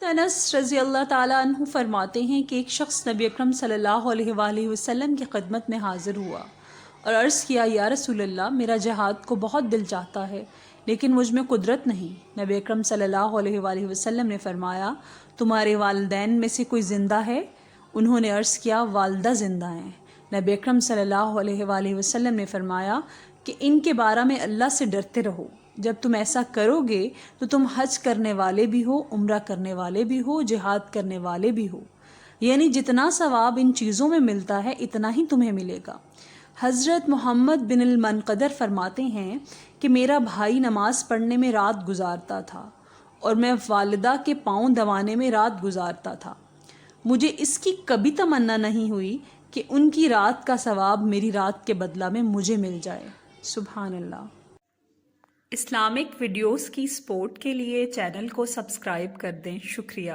انس رضی اللہ تعالیٰ عنہ فرماتے ہیں کہ ایک شخص نبی اکرم صلی اللہ علیہ وآلہ وسلم کی خدمت میں حاضر ہوا اور عرض کیا، یا رسول اللہ، میرا جہاد کو بہت دل چاہتا ہے لیکن مجھ میں قدرت نہیں۔ نبی اکرم صلی اللہ علیہ وآلہ وسلم نے فرمایا، تمہارے والدین میں سے کوئی زندہ ہے؟ انہوں نے عرض کیا، والدہ زندہ ہیں۔ نبی اکرم صلی اللہ علیہ وآلہ وسلم نے فرمایا کہ ان کے بارے میں اللہ سے ڈرتے رہو۔ جب تم ایسا کرو گے تو تم حج کرنے والے بھی ہو، عمرہ کرنے والے بھی ہو، جہاد کرنے والے بھی ہو، یعنی جتنا ثواب ان چیزوں میں ملتا ہے اتنا ہی تمہیں ملے گا۔ حضرت محمد بن المنقدر فرماتے ہیں کہ میرا بھائی نماز پڑھنے میں رات گزارتا تھا اور میں والدہ کے پاؤں دبانے میں رات گزارتا تھا۔ مجھے اس کی کبھی تمنا نہیں ہوئی کہ ان کی رات کا ثواب میری رات کے بدلہ میں مجھے مل جائے۔ سبحان اللہ۔ اسلامک ویڈیوز کی سپورٹ کے لیے چینل کو سبسکرائب کر دیں۔ شکریہ۔